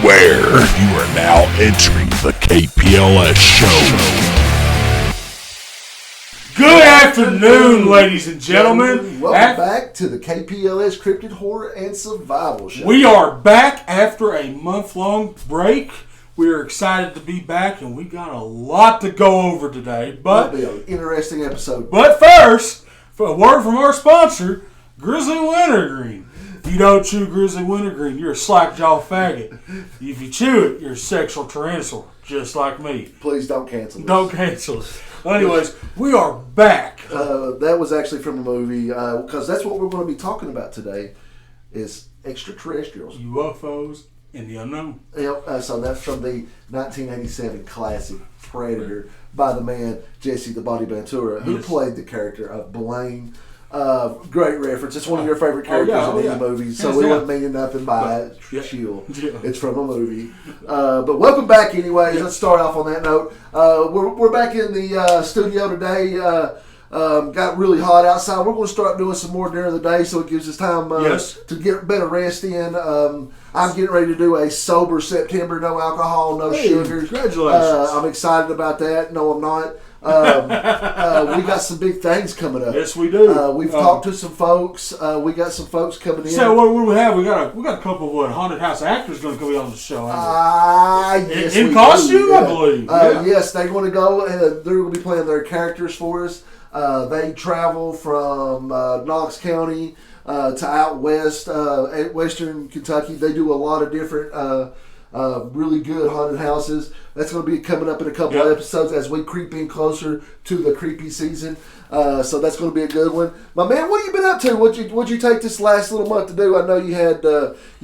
beware. You are now entering the KPLS show. Good afternoon, ladies and gentlemen. Welcome back to the KPLS Cryptid Horror and Survival Show. We are back after a month-long break. We're excited to be back, and we got a lot to go over today. But it'll be an interesting episode. But first, for a word from our sponsor, Grizzly Wintergreen. If you don't chew Grizzly Wintergreen, you're a slack-jawed faggot. If you chew it, you're a sexual tyrannosaur, just like me. Please don't cancel this. Don't cancel it. Anyways, we are back. That was actually from a movie, because that's what we're going to be talking about today, is extraterrestrials. UFOs and the unknown. Yep, so that's from the 1987 classic Predator by the man Jesse the Body Ventura, who played the character of Blaine. Great reference. It's one of your favorite characters in any movie, so we wasn't meaning nothing by it. Chill. It's from a movie. But welcome back anyways. Let's start off on that note. We're back in the studio today. Got really hot outside. We're going to start doing some more during the day, so it gives us time to get better rest in. I'm getting ready to do a sober September, no alcohol, no sugars. Congratulations. I'm excited about that. No, I'm not. We got some big things coming up. Yes, we do. We've talked to some folks. We got some folks coming in. So what do we have? We got a couple of haunted house actors going to be on the show. Yes, in costume, I believe. Yes, they're going to go and they're going to be playing their characters for us. They travel from Knox County to out west, western Kentucky. They do a lot of different really good haunted houses. That's going to be coming up in a couple of episodes as we creep in closer to the creepy season. So that's going to be a good one. My man, what have you been up to? What'd you take this last little month to do? I know you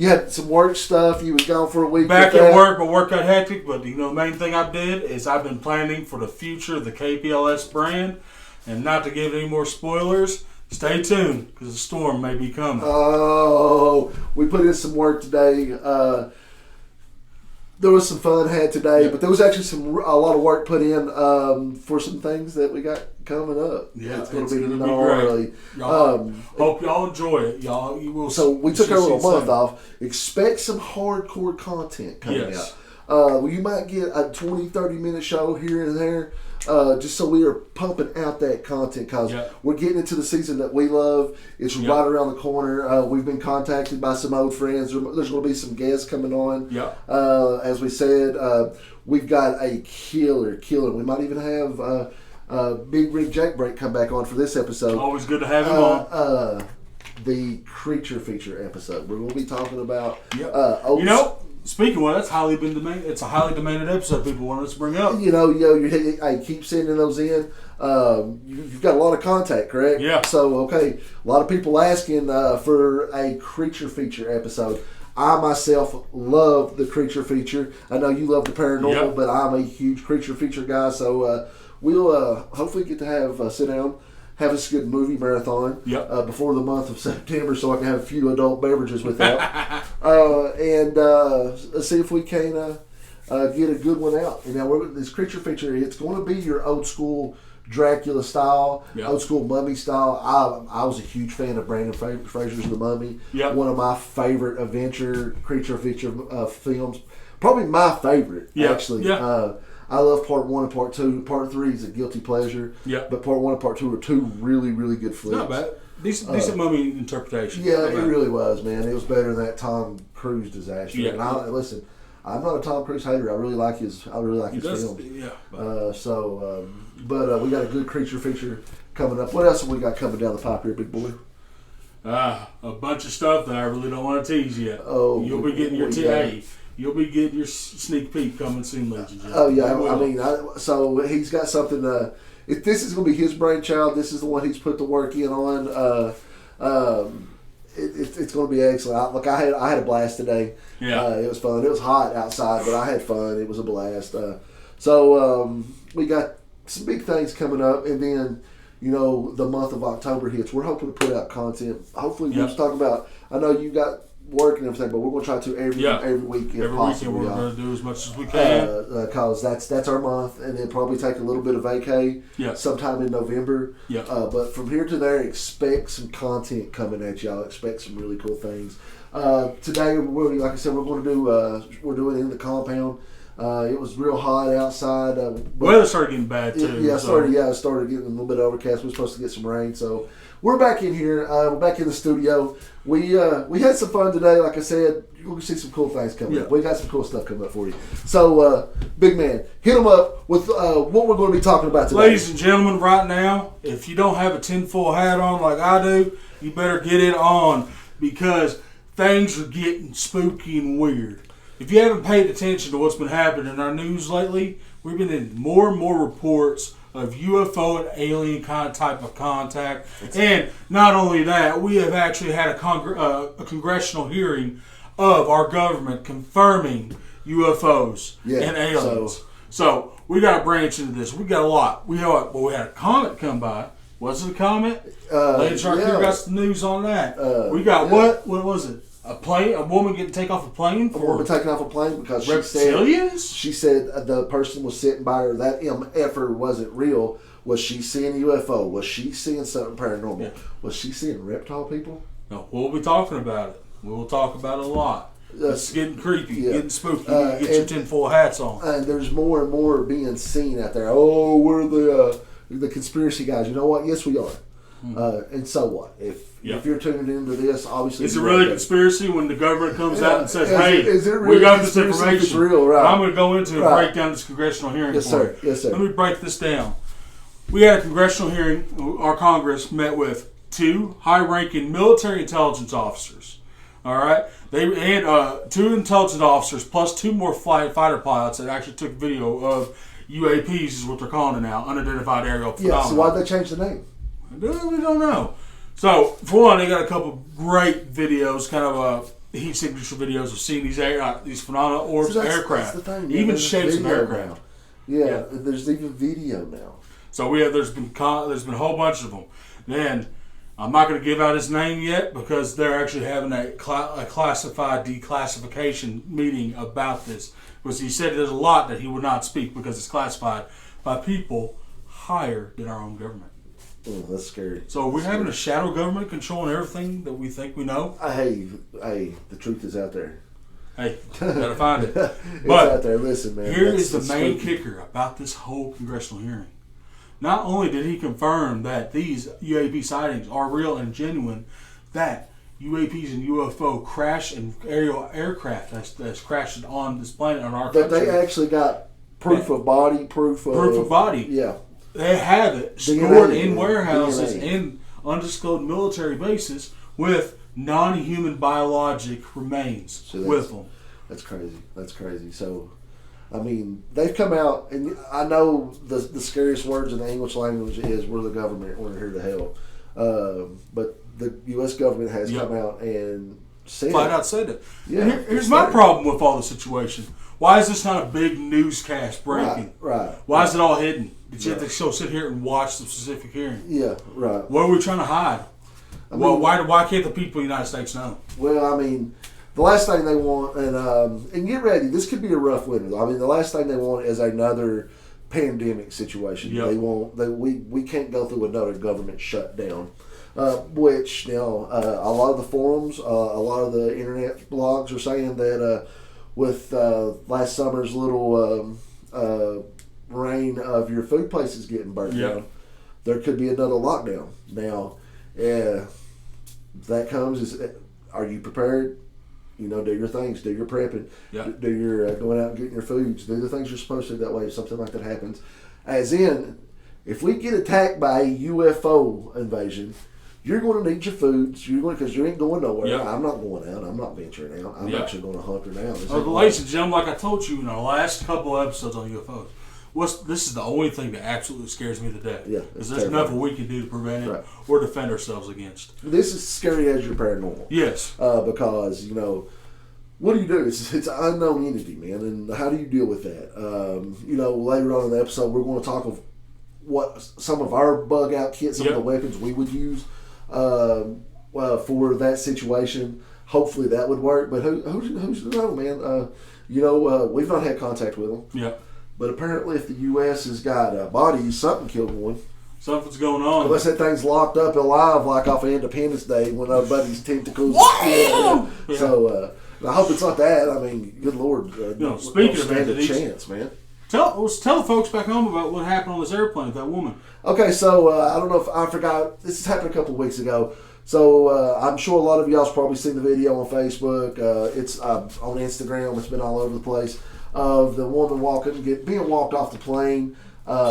had some work stuff. You was gone for a week. Back at work, but work got hectic. But the main thing I did is I've been planning for the future of the KPLS brand. And not to give any more spoilers, stay tuned because the storm may be coming. Oh, we put in some work today. There was some fun had today, but there was actually a lot of work put in for some things that we got coming up. Yeah, it's going to be great. Hope y'all enjoy it. You will. So we took our little month off. Expect some hardcore content coming out. You might get a 20, 30-minute show here and there. Just so we are pumping out that content because we're getting into the season that we love. It's right around the corner. We've been contacted by some old friends. There's going to be some guests coming on. As we said, we've got a killer. We might even have Big Rig Jackbreak come back on for this episode. Always good to have him on. The creature feature episode. We're going to be talking about speaking of, that's highly been demanded. It's a highly demanded episode. People want us to bring up. I keep sending those in. You've got a lot of contact, correct? Yeah. So a lot of people asking for a creature feature episode. I myself love the creature feature. I know you love the paranormal, but I'm a huge creature feature guy. So we'll hopefully get to have sit down. Have us a good movie marathon before the month of September so I can have a few adult beverages with that. And see if we can get a good one out. And now this creature feature, it's going to be your old school Dracula style, old school mummy style. I was a huge fan of Brandon Fraser's The Mummy. One of my favorite adventure creature feature films. Probably my favorite, actually. I love part 1 and part 2. Part 3 is a guilty pleasure. But part 1 and part 2 are two really, really good flicks. Not bad. Decent mummy interpretation. Yeah, it really was, man. It was better than that Tom Cruise disaster. And listen, I'm not a Tom Cruise hater. I really like his films. But we got a good creature feature coming up. What else have we got coming down the pipe here, big boy? A bunch of stuff that I really don't want to tease yet. Oh, you'll be getting your You'll be getting your sneak peek coming soon, ladies and gentlemen. Oh, yeah. So he's got something. If this is going to be his brainchild, this is the one he's put the work in on. It's going to be excellent. I had a blast today. It was fun. It was hot outside, but I had fun. It was a blast. So we got some big things coming up, and then the month of October hits. We're hoping to put out content. Hopefully, we'll talk about. I know you got work and everything, but we're going to try to every week if every possible. Weekend we're going to do as much as we can. Because that's our month, and then probably take a little bit of vacay sometime in November. But from here to there, expect some content coming at y'all. Expect some really cool things. Today, like I said, we're going to do we're doing it in the compound. It was real hot outside. Weather started getting bad too. It started getting a little bit overcast. We were supposed to get some rain, so we're back in here. We're back in the studio. We had some fun today. Like I said, you're going to see some cool things coming up. We got some cool stuff coming up for you. So, big man, hit them up with what we're going to be talking about today. Ladies and gentlemen, right now, if you don't have a tinfoil hat on like I do, you better get it on because things are getting spooky and weird. If you haven't paid attention to what's been happening in our news lately, we've been in more and more reports of UFO and alien type of contact. And not only that, we have actually had a congressional hearing of our government confirming UFOs and aliens. So we got to branch into this. We got a lot. We had a comet come by. Was it a comet? Lady Shark here got some news on that. We got what was it? A woman getting taken off a plane? A woman taken off a plane because she said the person was sitting by her. That MFer wasn't real. Was she seeing a UFO? Was she seeing something paranormal? Yeah. Was she seeing reptile people? No, we'll be talking about it. We'll talk about it a lot. It's getting creepy, getting spooky. Get your tinfoil hats on. And there's more and more being seen out there. Oh, we're the conspiracy guys. You know what? Yes, we are. And so what? If you're tuning into this, obviously... Is it really a conspiracy when the government comes out and says, hey, we got this information. It's real, right? I'm going to go into and break down this congressional hearing for you. Yes, sir. Let me break this down. We had a congressional hearing. Our Congress met with 2 high-ranking military intelligence officers. All right? They had 2 intelligence officers plus 2 more fighter pilots that actually took video of UAPs, is what they're calling it now, unidentified aerial phenomena. Yeah, so why'd they change the name? We don't know. So, for one, they got a couple great videos, kind of heat signature videos of seeing these phenomenal orbs of aircraft, that's the thing, even shapes of aircraft. Yeah, there's even video now. So there's been a whole bunch of them. Then I'm not going to give out his name yet because they're actually having a classified declassification meeting about this. Because he said there's a lot that he would not speak because it's classified by people higher than our own government. Oh, that's scary. So we're having a shadow government controlling everything that we think we know. Hey, the truth is out there. Hey, gotta find it. It's out there. Listen, man. Here is the main kicker about this whole congressional hearing. Not only did he confirm that these UAP sightings are real and genuine, that UAPs and UFO crash and aerial aircraft that's crashed on this planet on our country. That they actually got proof of body, proof of body. Yeah. They have it stored in warehouses and undisclosed military bases with non-human biologic remains with them. That's crazy. So, I mean, they've come out, and I know the scariest words in the English language is "we're the government, we're here to help." But the U.S. government has come out and flat out said it. Yeah, here's my problem with all the situation. Why is this not a big newscast breaking? Right. Why is it all hidden? Did you have to sit here and watch the specific hearing? Yeah, right. What are we trying to hide? Why can't the people of the United States know? Well, I mean, the last thing they want, and get ready, this could be a rough winter. I mean, the last thing they want is another pandemic situation. Yep. We can't go through another government shutdown. Which now a lot of the forums, a lot of the internet blogs are saying that with last summer's little reign of your food places getting burnt down, there could be another lockdown. Now, if that comes, are you prepared? Do your things, do your prepping, do your going out and getting your foods, do the things you're supposed to do. That way, if something like that happens, as in, if we get attacked by a UFO invasion, you're going to need your foods. Because you ain't going nowhere. Yep. I'm not going out. I'm not venturing out. I'm actually going to hunker down. Ladies and gentlemen, like I told you in our last couple of episodes on UFOs, this is the only thing that absolutely scares me to death. Yeah, because there's nothing we can do to prevent it or defend ourselves against. This is scary as your paranormal. Yes. Because, what do you do? It's an unknown entity, man. And how do you deal with that? Later on in the episode, we're going to talk of what some of our bug out kits, some of the weapons we would use for that situation. hopefully that would work. But who's to know, man? We've not had contact with them. Yeah. But apparently, if the U.S. has got bodies, something killed one. Something's going on. Unless that thing's locked up alive, like off of Independence Day when our buddy's tentacles. Yeah. So I hope it's not that. I mean, good Lord. Speaking of a chance, man. Tell the folks back home about what happened on this airplane with that woman. Okay, so I don't know if I forgot. This has happened a couple of weeks ago. So I'm sure a lot of y'all's probably seen the video on Facebook. It's on Instagram. It's been all over the place of the woman being walked off the plane,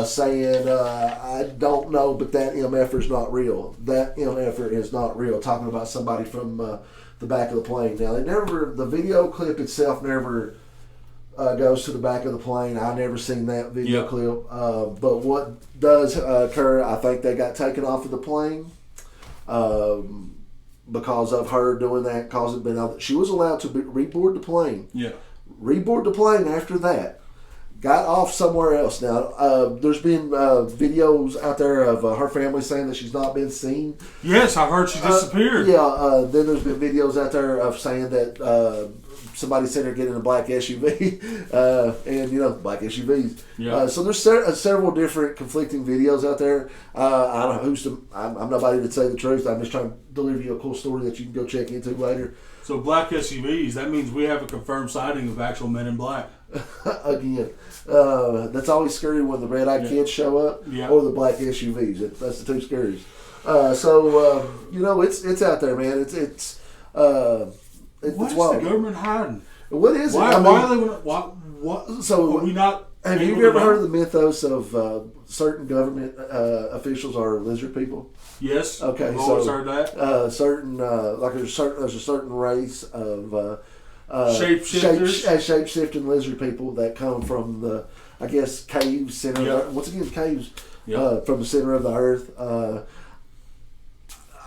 saying, "I don't know, but that MFer is not real. That MFer is not real." Talking about somebody from the back of the plane. Now the video clip itself never goes to the back of the plane. I never seen that video clip. But what does occur? I think they got taken off of the plane. Because of her doing that, she was allowed to reboard the plane. Yeah. Reboard the plane after that. Got off somewhere else. Now, there's been videos out there of her family saying that she's not been seen. Yes, I've heard she disappeared. Then there's been videos out there of saying that somebody seen her get in a black SUV, and black SUVs. Yeah. So there's several different conflicting videos out there. I don't know I'm nobody to say the truth. I'm just trying to deliver you a cool story that you can go check into later. So black SUVs, that means we have a confirmed sighting of actual men in black. Again, that's always scary when the red-eyed kids show up, or the black SUVs. That's the two scaries. It's out there, man. It's What is wild. the government hiding? What is it? Why are they? What? So are we not? Have you ever heard of the mythos of certain government officials are lizard people? Yes. Okay, I've always heard that. There's a certain race of Shapeshifters? shape-shifting lizard people that come from the, I guess, caves center. Yep. Once again, caves Yep. from the center of the earth.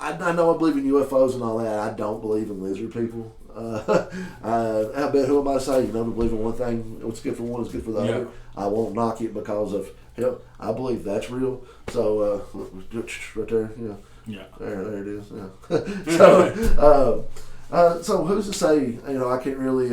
I know I believe in UFOs and all that. I don't believe in lizard people. I bet who am I to say? To believe in one thing, what's good for one is good for the other. I won't knock it because of I believe that's real. So right there, Yeah. there it is. Yeah. So who's to say? I can't really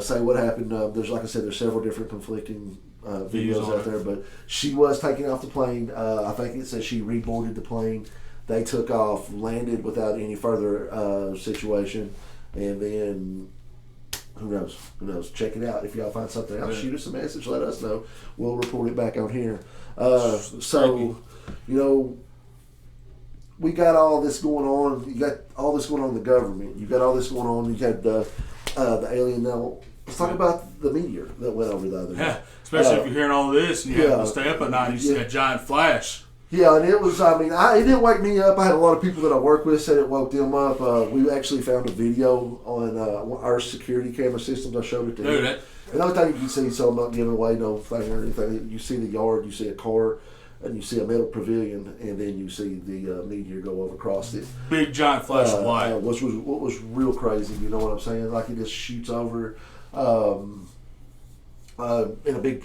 say what happened. There's, like I said, there's several different conflicting videos out there. But she was taken off the plane. I think it says she reboarded the plane. They took off, landed without any further situation, and then who knows? Who knows? Check it out. If y'all find something else, shoot us a message. Let us know. We'll report it back on here. We got all this going on. You got all this going on in the government. You got all this going on. You got the alien. Now, let's talk about the meteor that went over the other day. Yeah, especially if you're hearing all this and you have to stay up at night and you see that giant flash. Yeah, and it was, it didn't wake me up. I had a lot of people that I work with said it woke them up. We actually found a video on our security camera systems. I showed it to him. Another thing you can see, so I'm not giving away no thing or anything, you see the yard, you see a car, and you see a metal pavilion, and then you see the meteor go over across it. Big giant flash of light. What was real crazy, you know what I'm saying? Like it just shoots over in a big...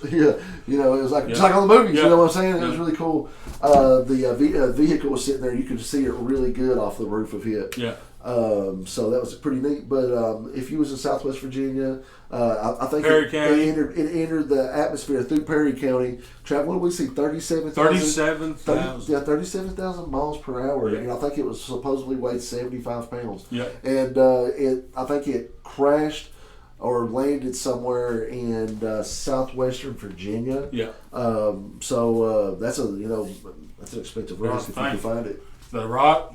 Yeah, it was like just like on the movies. You know what I'm saying? It was really cool. The vehicle was sitting there. You could see it really good off the roof of it. Yeah. So that was pretty neat. But if you was in Southwest Virginia, I think it entered the atmosphere through Perry County. Traveling, we see 37,000 miles per hour, and I think it was supposedly weighed 75 pounds. Yeah. And I think it crashed or landed somewhere in southwestern Virginia. Yeah. So that's an expensive rock if you can find it. Is that a rock?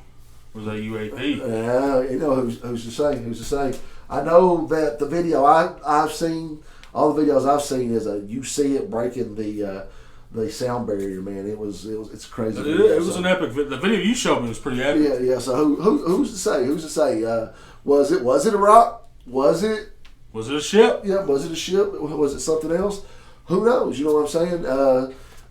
Or is that UAP? Who's to say? Who's to say? I know that the video I've seen, all the videos I've seen is you see it breaking the sound barrier. Man, it's crazy. It was an epic. The video you showed me was pretty epic. Yeah. So who's to say? Who's to say? Was it a rock? Was it? Was it a ship? Yeah, was it a ship? Was it something else? Who knows? You know what I'm saying?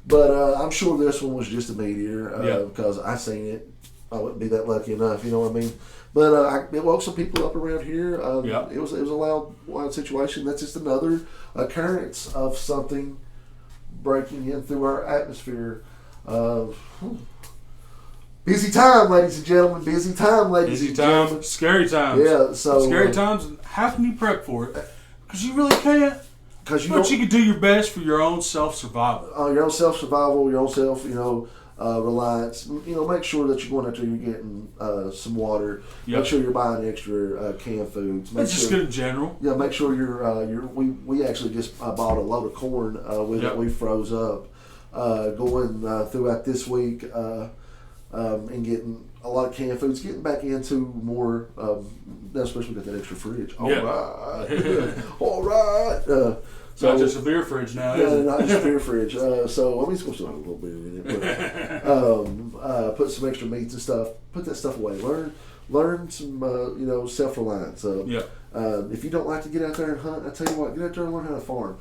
But I'm sure this one was just a meteor because I seen it. I wouldn't be that lucky enough, you know what I mean? But it woke some people up around here. It was a wild situation. That's just another occurrence of something breaking in through our atmosphere. Busy time, ladies and gentlemen. Busy time, ladies Busy and time, gentlemen. scary times. Yeah, so scary times. How can you prep for it? Because you really can't. Because But you can do your best for your own self-survival. your own self-survival, your own self, reliance. Make sure that you're going out there, you're getting some water. Yep. Make sure you're buying extra canned foods. That's just good in general. Yeah, make sure we actually just bought a load of corn that we froze up. Going throughout this week and getting a lot of canned foods, getting back into more, especially with that extra fridge. All right. All right. So, not just a beer fridge now, is it? not just a beer fridge. So, it's supposed to have a little beer in it. But, put some extra meats and stuff. Put that stuff away. Learn some, self-reliance. If you don't like to get out there and hunt, I tell you what, get out there and learn how to farm.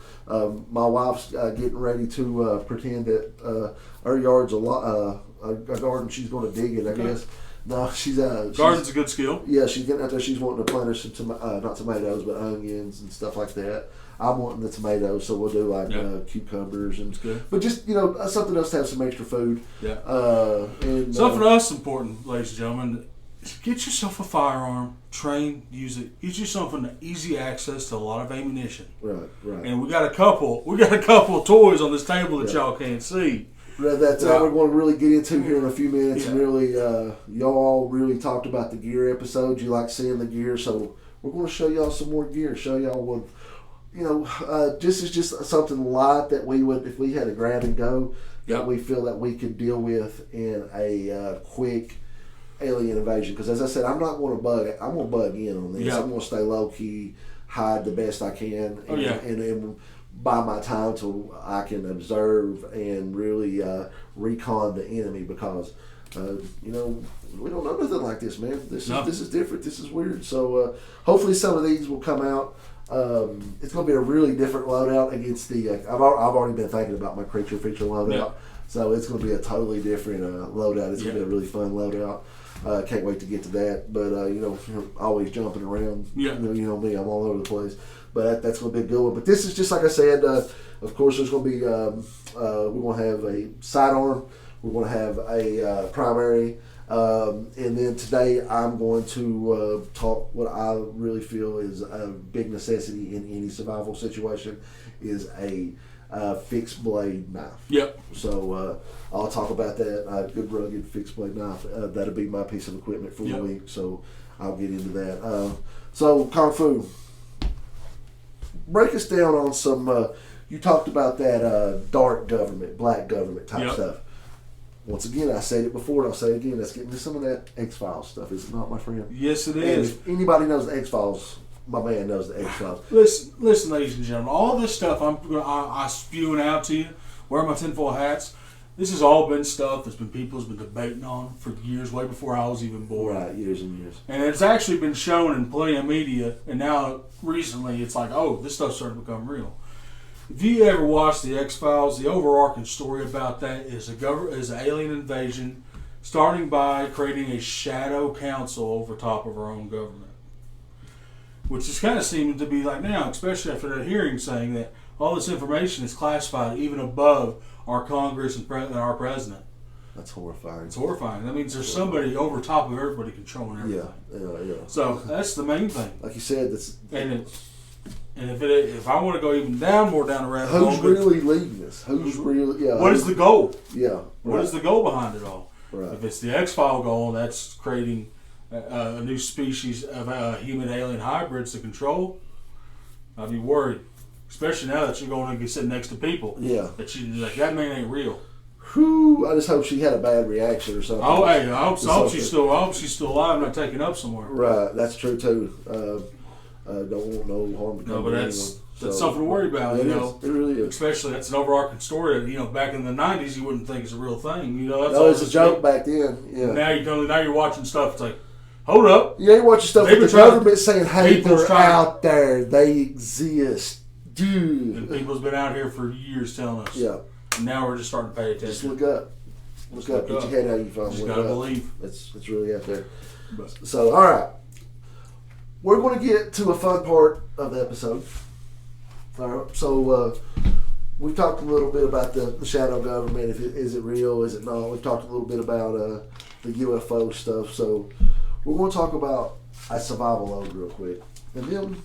My wife's getting ready to pretend that our yard's a garden. She's going to dig it, I guess. No, Garden's a good skill. Yeah, she's getting out there. She's wanting to plant her some not tomatoes, but onions and stuff like that. I'm wanting the tomatoes, so we'll do like cucumbers and but just something else to have some extra food. Yeah. Something else important, ladies and gentlemen. Get yourself a firearm, train, use it. Get yourself an easy access to a lot of ammunition. Right. And we got a couple of toys on this table that y'all can't see. That's we're going to really get into here in a few minutes. And really, y'all all really talked about the gear episode. You like seeing the gear, so we're going to show y'all some more gear. Show y'all what, this is just something light that we would, if we had a grab and go, that we feel that we could deal with in a quick alien invasion. Because as I said, I'm not going to bug. I'm going to bug in on this. I'm going to stay low key, hide the best I can, and buy my time till I can observe and really recon the enemy. Because we don't know nothing like this, man. This is different. This is weird. So hopefully some of these will come out. It's going to be a really different loadout against the. I've already been thinking about my creature feature loadout, so it's going to be a totally different loadout. It's going to be a really fun loadout. Can't wait to get to that. But always jumping around. You know me, I'm all over the place. But that's going to be a good one. But this is just like I said. Of course, there's going to be. We're going to have a sidearm. We're going to have a primary. And then today I'm going to talk what I really feel is a big necessity in any survival situation is a fixed blade knife. Yep. So I'll talk about that. A good rugged fixed blade knife. That'll be my piece of equipment for the week. So I'll get into that. So Kung Fu, break us down on some. You talked about that dark government, black government type stuff. Once again, I said it before and I'll say it again. Let's get into some of that X-Files stuff, is it not, my friend? Yes, it and is. If anybody knows the X-Files, my man knows the X-Files. Listen, ladies and gentlemen, all this stuff I'm spewing out to you, wearing my tinfoil hats, this has all been stuff that's been people's been debating on for years, way before I was even born. Right, years and years. And it's actually been shown in plenty of media, and now recently it's like, oh, this stuff's starting to become real. If you ever watched the X-Files, the overarching story about that is an alien invasion, starting by creating a shadow council over top of our own government, which is kind of seeming to be like now, especially after that hearing saying that all this information is classified even above our Congress and our president. That's horrifying. It's horrifying. That means there's somebody over top of everybody controlling everything. Yeah. So that's the main thing. Like you said, And if I want to go even more down the rabbit hole, who's really leading this? Who's really? Yeah. What is the goal? Yeah. What is the goal behind it all? Right. If it's the X-File goal, that's creating a new species of human-alien hybrids to control, I'd be worried. Especially now that you're going to be sitting next to people. Yeah. That man ain't real. Whew, I just hope she had a bad reaction or something. Oh, hey, I hope she's still alive, not taken up somewhere. Right, that's true too. Don't want no harm to come. No, but that's something to worry about. It really is. Especially that's an overarching story that back in the '90s you wouldn't think it's a real thing. That's no, it's a joke back then. Yeah. Now you're watching stuff. It's like, hold up. You ain't watching stuff with the government saying, "Hey, they're out there. They exist, dude." And people's been out here for years telling us. Yeah. And now we're just starting to pay attention. Just look up. Look up. Get your head out of your phone. Just gotta believe. It's really out there. So, all right. We're going to get to a fun part of the episode. All right. So, we talked a little bit about the shadow government. Is it real? Is it not? We've talked a little bit about the UFO stuff. So we're going to talk about a survival load real quick. And then,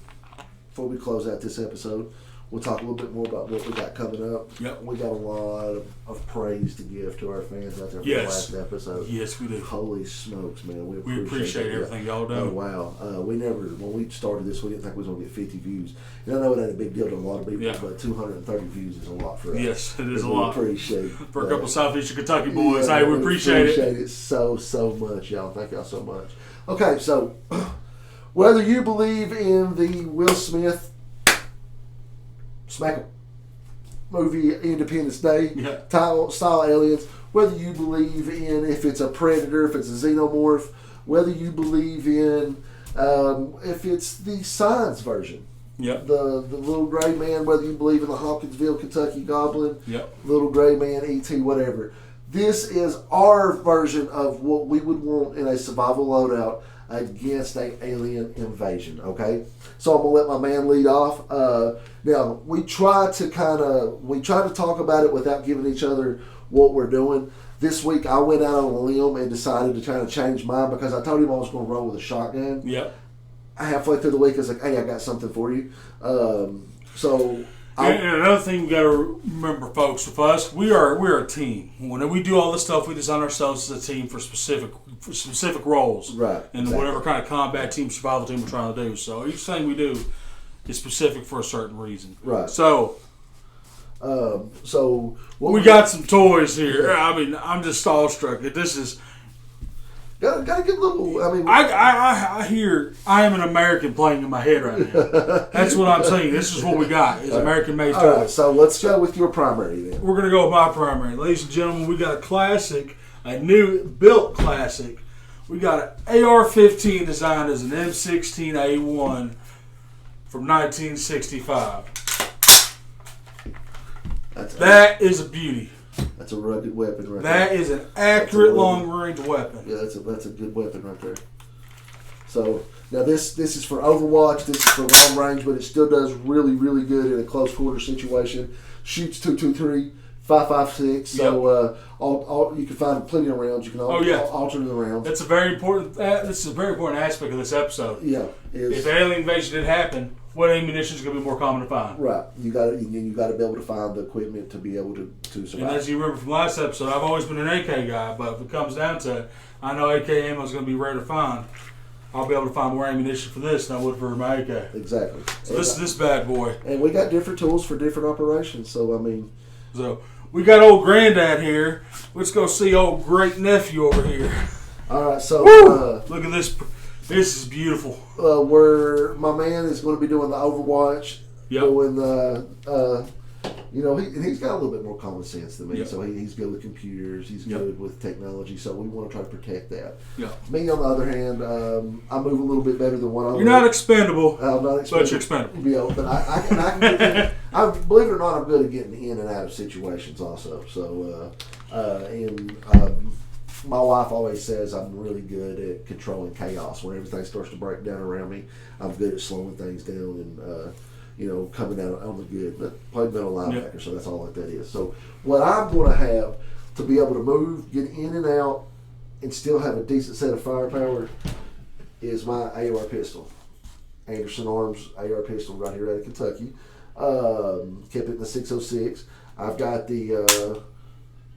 before we close out this episode, we'll talk a little bit more about what we got coming up. Yep. We got a lot of praise to give to our fans out there for the last episode. Yes, we do. Holy smokes, man. We appreciate everything y'all do. Oh, wow. When we started this, we didn't think we was going to get 50 views. And I know it ain't a big deal to a lot of people, but 230 views is a lot for us. Yes, it is a lot. We appreciate it. For a couple of Southeastern Kentucky boys, hey, we appreciate it. We appreciate it so much, y'all. Thank y'all so much. Okay, so whether you believe in the Will Smith Smack movie Independence Day style aliens, whether you believe in if it's a predator, if it's a xenomorph, whether you believe in if it's the science version, the little gray man, whether you believe in the Hopkinsville, Kentucky Goblin, little gray man, E.T., whatever. This is our version of what we would want in a survival loadout against an alien invasion, okay? So I'm going to let my man lead off. Now, we try to talk about it without giving each other what we're doing. This week, I went out on a limb and decided to try to change mine because I told him I was going to roll with a shotgun. Halfway through the week, I was like, hey, I got something for you. And another thing you got to remember, folks, with us, we're a team. When we do all this stuff, we design ourselves as a team for specific roles, right? And whatever kind of combat team, survival team we're trying to do. So each thing we do is specific for a certain reason, right? So, we got some toys here. I mean, I'm just starstruck. This is. Got to get a little. I mean, I hear I am an American playing in my head right now. That's what I'm saying. This is what we got. Is American made toys. All right, so let's go with your primary then. We're gonna go with my primary, ladies and gentlemen. We got a classic, a new built classic. We got an AR-15 designed as an M16A1 from 1965. That is a beauty. That's a rugged weapon right there. That is an accurate long-range weapon. Yeah, that's a good weapon right there. So, now this is for Overwatch, this is for long range, but it still does really, really good in a close quarter situation. Shoots 223, 5.56, so all you can find plenty of rounds. You can alter the rounds. That's a very important. This is a very important aspect of this episode. Yeah, if an alien invasion did happen, what ammunition is going to be more common to find? Right, you got to be able to find the equipment to be able to survive. And as you remember from last episode, I've always been an AK guy, but if it comes down to it, I know AK ammo is going to be rare to find. I'll be able to find more ammunition for this than I would for my AK. Exactly. So this is this bad boy. And we got different tools for different operations. So I mean, we got old granddad here. Let's go see old great nephew over here. All right. So look at this. This is beautiful. Where my man is going to be doing the Overwatch. Doing he's got a little bit more common sense than me. So he's good with computers. He's good with technology. So we want to try to protect that. Me, on the other hand, I move a little bit better than what I. You're not expendable. I'm not expendable. But you're expendable. Yeah, but I can get believe it or not, I'm good at getting in and out of situations also. So my wife always says I'm really good at controlling chaos. When everything starts to break down around me, I'm good at slowing things down and coming out on the good. But played middle linebacker, so that's all that is. So what I'm going to have to be able to move, get in and out, and still have a decent set of firepower is my AR pistol. Anderson Arms AR pistol right here out of Kentucky. Kept it in the 606. I've got the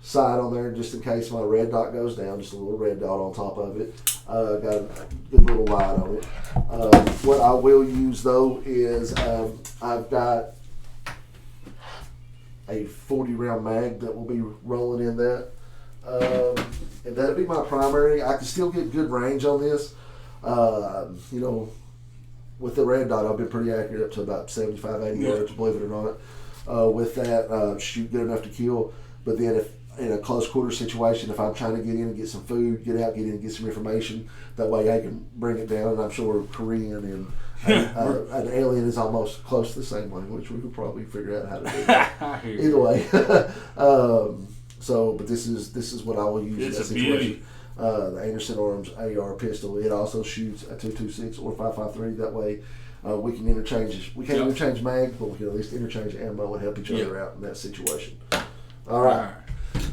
side on there just in case my red dot goes down, just a little red dot on top of it. Got a good little light on it. What I will use though is I've got a 40 round mag that will be rolling in that. And that'll be my primary. I can still get good range on this. With the red dot, I've been pretty accurate up to about 75, 80 yards, believe it or not. With that, shoot good enough to kill. But then if in a close quarter situation, if I'm trying to get in and get some food, get out, get in and get some information, that way I can bring it down. And I'm sure Korean and an alien is almost close to the same language. We could probably figure out how to do that. Either way. But this is what I will use in that situation. The Anderson Arms AR pistol. It also shoots a 226 or 5.53. That way, we can interchange. We can't interchange mags, but we can at least interchange ammo and help each other out in that situation. All right.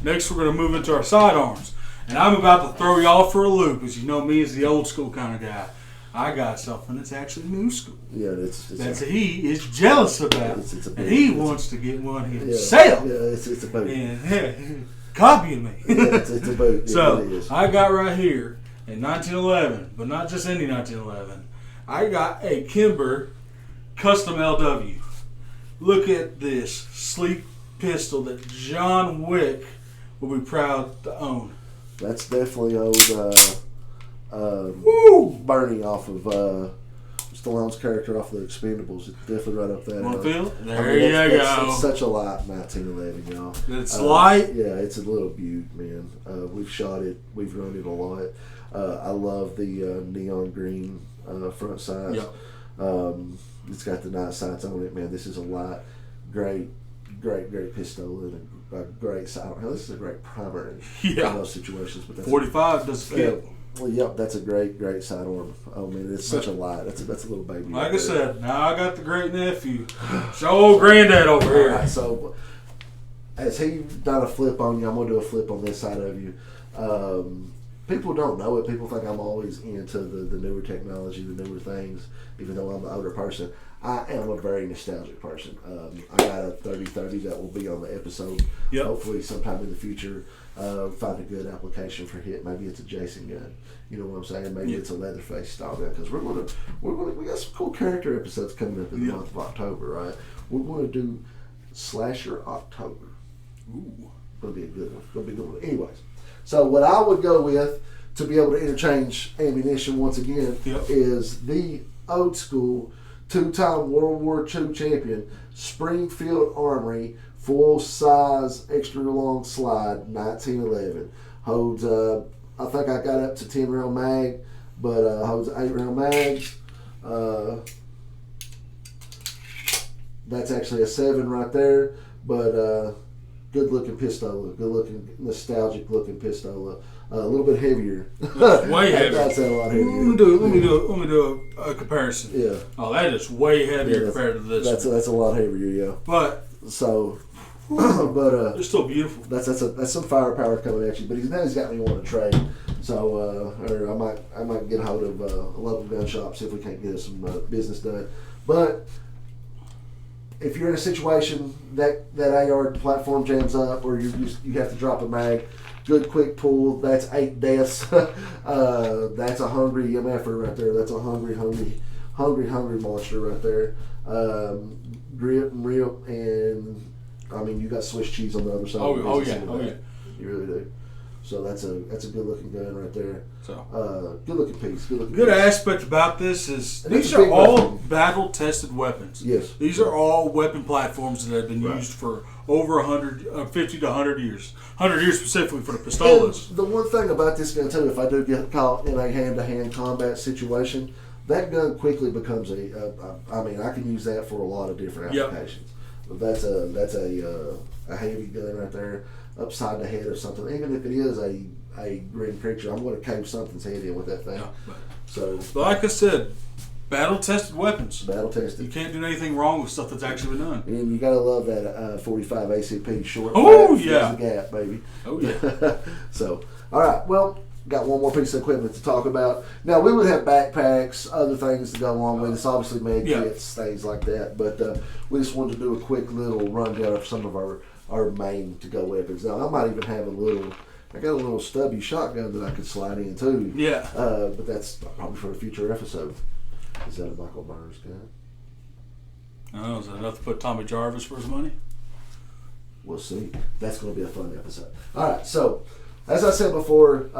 Next, we're going to move into our sidearms. And I'm about to throw y'all for a loop, as you know me as the old school kind of guy. I got something that's actually new school. Yeah, he is jealous about. And he wants to get one himself. Yeah, it's a boat. And copying me. Yeah, it's a boat. Yeah, So I got right here in 1911, but not just any 1911. I got a Kimber Custom LW. Look at this sleek pistol that John Wick will be proud to own. That's definitely old Bernie off of Stallone's character off of The Expendables. It's definitely right up there. Want to feel it? There you go. It's such a light 1911, y'all. It's light? Yeah, it's a little beaut, man. We've shot it. We've run it a lot. I love the neon green front sights. Yep. It's got the night sights on it, man. This is a light, great pistol and a great sight. Hell, this is a great primary in those situations. But that's 45 does fit. Well, yep, that's a great sidearm. Oh man, it's such a light. That's a little baby. Like I said, now I got the great nephew. Show old granddad over here. Right, so as he done a flip on you, I'm gonna do a flip on this side of you. People don't know it. People think I'm always into the newer technology, the newer things, even though I'm the older person. I am a very nostalgic person. I got a 3030 that will be on the episode. Yep. Hopefully sometime in the future, find a good application for hit. Maybe it's a Jason gun. You know what I'm saying? Maybe it's a Leatherface style gun, because we got some cool character episodes coming up in the month of October, right? We're going to do Slasher October. Ooh, gonna be a good one. Gonna be a good one. Anyways, so what I would go with to be able to interchange ammunition once again is the old school 2-time World War II champion Springfield Armory full-size extra long slide 1911. Holds I think I got up to 10-round mag, but holds 8-round mags. That's actually a 7 right there, but good looking pistola, good looking nostalgic looking pistola. A little bit heavier. Way heavier. That's a lot heavier. Let me do a comparison. Yeah. Oh, that is way heavier compared to this. That's a lot heavier, yeah. But so, they're still beautiful. That's some firepower coming at you. But he's got me wanting to trade. So, or I might get a hold of a local gun shop, see if we can't get us some business done. But if you're in a situation that AR platform jams up, or you have to drop a mag, good quick pull. That's 8 deaths. That's a hungry MFer right there. That's a hungry monster right there. Grip and rip, and I mean you got Swiss cheese on the other side. Oh yeah. You really do. So that's a good looking gun right there. So good looking piece. Good aspect about this is these are all battle tested weapons. Yes. These are all weapon platforms that have been used for over 50 to 100 years. 100 years specifically for the pistolas. And the one thing about this gun too, if I do get caught in a hand-to-hand combat situation, that gun quickly becomes I mean, I can use that for a lot of different applications. But that's a heavy gun right there, upside the head or something. Even if it is a green creature, I'm going to cave something's head in with that thing. But like I said, battle-tested weapons. Battle-tested. You can't do anything wrong with stuff that's actually been done. And you got to love that 45 ACP short. Oh, yeah. The gap, baby. Oh, yeah. So, all right. Well, got one more piece of equipment to talk about. Now, we would have backpacks, other things to go along with. It's obviously med kits, things like that. But we just wanted to do a quick little rundown of some of our main to-go weapons. Now, I might even have I got a little stubby shotgun that I could slide in, too. Yeah. But that's probably for a future episode. Is that a Michael Myers gun? Oh, is that enough to put Tommy Jarvis for his money? We'll see. That's going to be a fun episode. All right, so as I said before,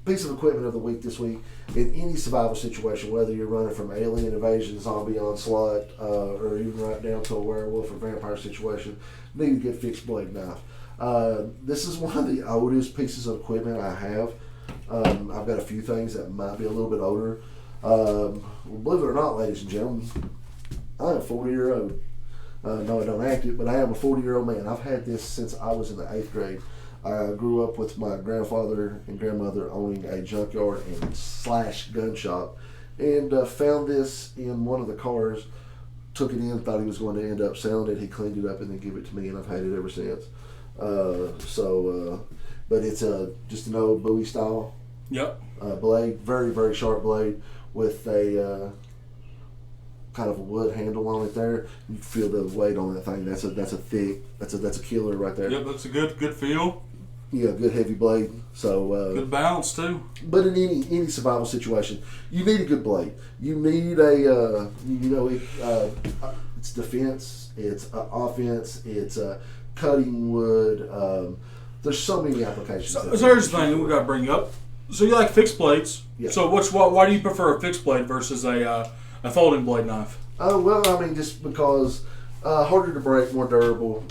piece of equipment of the week this week, in any survival situation, whether you're running from alien invasion, zombie onslaught, or even right down to a werewolf or vampire situation, need a good fixed blade knife. This is one of the oldest pieces of equipment I have. I've got a few things that might be a little bit older. Believe it or not, ladies and gentlemen, I am a 40-year-old. No, I don't act it, but I am a 40-year-old man. I've had this since I was in the 8th grade. I grew up with my grandfather and grandmother owning a junkyard and / gun shop, and found this in one of the cars, took it in, thought he was going to end up selling it. He cleaned it up and then gave it to me, and I've had it ever since. but it's just an old Bowie style blade, very very sharp blade with a kind of a wood handle on it there. You can feel the weight on that thing. That's a killer right there. Yep, that's a good feel. Yeah, good heavy blade. So good balance too. But in any survival situation, you need a good blade. You need it's defense, it's offense, it's cutting wood. There's so many applications. So here's the thing we got to bring up. So you like fixed blades. Yeah. So why do you prefer a fixed blade versus a folding blade knife? Well, I mean, just because harder to break, more durable.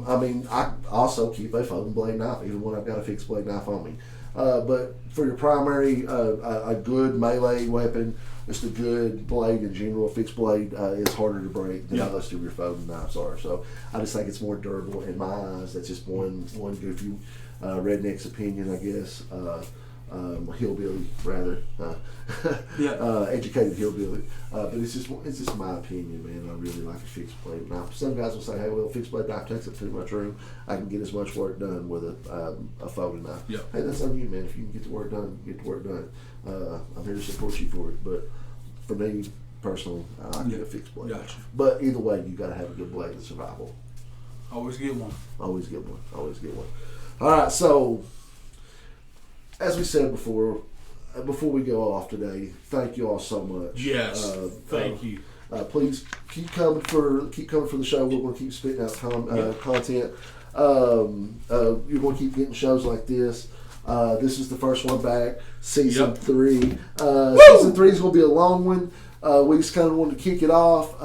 I mean, I also keep a folding blade knife even when I've got a fixed blade knife on me. But for your primary, a good melee weapon, just a good blade in general, fixed blade is harder to break than most of your folding knives are. So I just think it's more durable in my eyes. That's just one goofy redneck's opinion, I guess. Hillbilly rather, educated hillbilly. But it's just my opinion, man. I really like a fixed blade knife. Some guys will say, "Hey, well, a fixed blade knife takes up too much room. I can get as much work done with a folding knife." Yep. Hey, that's on you, man. If you can get the work done, get the work done. I'm here to support you for it. But for me personally, I like a fixed blade. Gotcha. But either way, you got to have a good blade in survival. Always get one. Always get one. Always get one. All right, so. As we said before we go off today, thank you all so much. Yes, thank you. Please keep coming for the show. We're going to keep spitting out content. You're going to keep getting shows like this. This is the first one back, season 3. Season 3 is going to be a long one. We just kind of wanted to kick it off.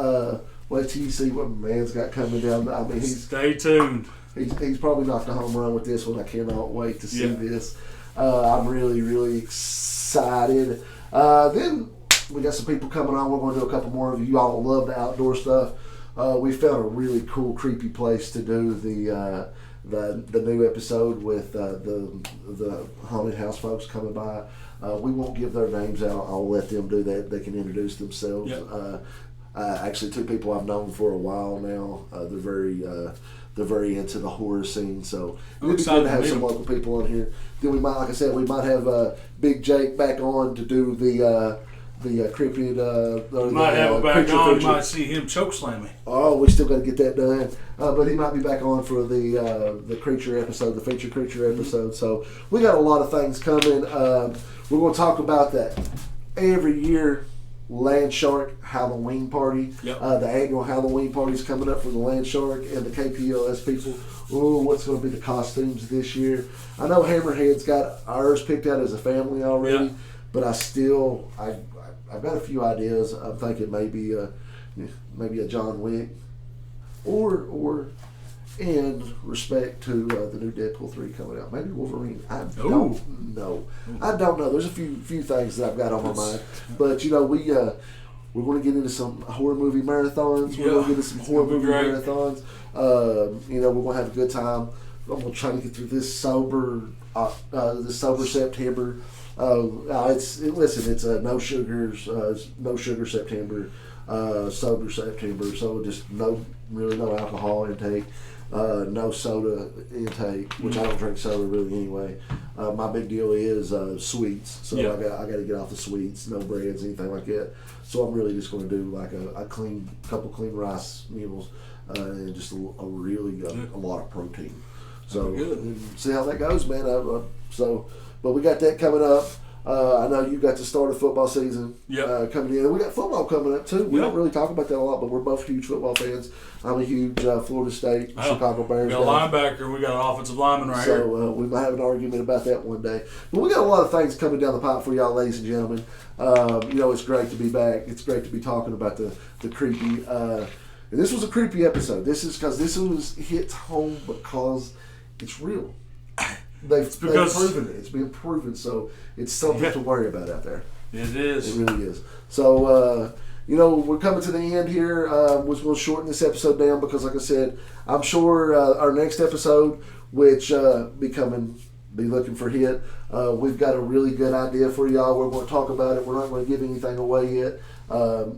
Wait till you see what man's got coming down. I mean, stay tuned. He's probably knocked a home run with this one. I cannot wait to see this. I'm really, really excited. Then we got some people coming on. We're going to do a couple more of you. You all love the outdoor stuff. We found a really cool, creepy place to do the new episode with the haunted house folks coming by. We won't give their names out. I'll let them do that. They can introduce themselves. Yep. Actually, 2 people I've known for a while now. They're very into the horror scene, so it'd be good to have some local people on here. Then we might, like I said, have Big Jake back on to do the cryptid. We might have him back on. You might see him choke slam me. Oh, we still got to get that done. But he might be back on for the creature episode, the feature creature episode. So we got a lot of things coming. We're going to talk about that every year. Land Shark Halloween party. Yep. The annual Halloween party is coming up for the Land Shark and the KPLS people. Ooh, what's going to be the costumes this year? I know Hammerhead's got ours picked out as a family already, but I've got a few ideas. I'm thinking maybe a John Wick, or in respect to the new Deadpool 3 coming out, maybe Wolverine. I don't know. There's a few things that I've got on my mind, but we're going to get into some horror movie marathons. We're going to get into some horror movie marathons. We're going to have a good time. I'm going to try to get through this sober September. It's a no sugar September, sober September. So just no alcohol intake. No soda intake, which I don't drink soda really anyway. My big deal is sweets, so I got to get off the sweets, no breads, anything like that. So I'm really just going to do like a couple clean rice meals and just a lot of protein. So see how that goes, man. But we got that coming up. I know you got to start a football season coming in. We got football coming up too. We don't really talk about that a lot, but we're both huge football fans. I'm a huge Florida State, Chicago Bears. We got a linebacker. We got an offensive lineman right here. So we might have an argument about that one day. But we got a lot of things coming down the pipe for y'all, ladies and gentlemen. It's great to be back. It's great to be talking about the creepy. And this was a creepy episode. This hits home because it's real. They've proven it. It's been proven, so it's something to worry about out there. It is. It really is. So, we're coming to the end here. We're going to shorten this episode down because, like I said, I'm sure our next episode, which be looking for hit, we've got a really good idea for y'all. We're going to talk about it. We're not going to give anything away yet. We're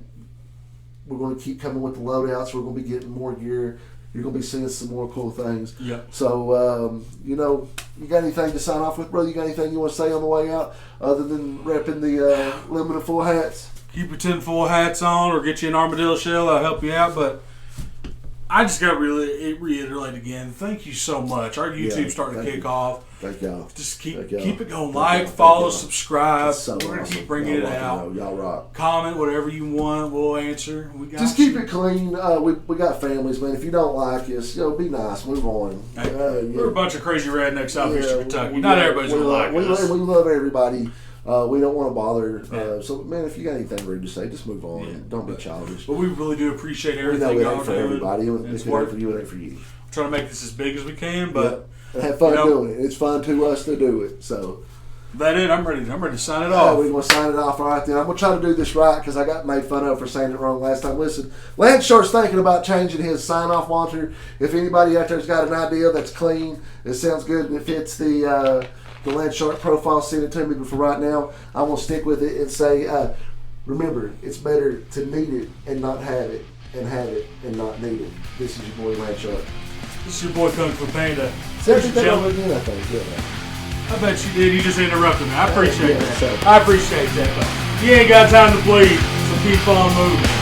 going to keep coming with the loadouts. We're going to be getting more gear, You're going to be seeing some more cool things. Yeah. So, you got anything to sign off with, brother? You got anything you want to say on the way out other than repping the aluminum foil hats? Keep your tinfoil hats on or get you an armadillo shell. I'll help you out. But I just got to really reiterate again, thank you so much. Our YouTube's starting to kick off. Thank y'all. Just keep it going. Like, follow, subscribe. So we're going to awesome. keep bringing it out. Y'all rock. Comment whatever you want. We'll answer. We got Just keep it clean. We got families, man. If you don't like us, be nice. Move on. Hey, we're a bunch of crazy rednecks out here in Kentucky. We Not everybody's going to like us. We love everybody. We don't want to bother. So, man, if you got anything rude to say, just move on. Yeah. Don't be childish. But we really do appreciate We everything know it y'all ain't are for doing. everybody. It's If it ain't for you, it ain't for you. We're trying to make this as big as we can, but And have fun doing it. It's fun to us to do it. So that it. I'm ready to sign it we're off. going to sign it off right then. I'm going to try to do this right because I got made fun of for saying it wrong last time. Listen, Lance Sharp's thinking about changing his sign-off launcher. If anybody out there's got an idea that's clean, it sounds good, and it fits the Lance Sharp profile, send it to me. But for right now, I'm going to stick with it and say, remember, it's better to need it and not have it, and have it and not need it. This is your boy Lance Sharp. This is your boy Kung Fu Panda. Second thing gentlemen. again, I think. I bet you did. You just interrupted me. I appreciate Yeah, that. so- I appreciate that. But you ain't got time to bleed, so keep on moving.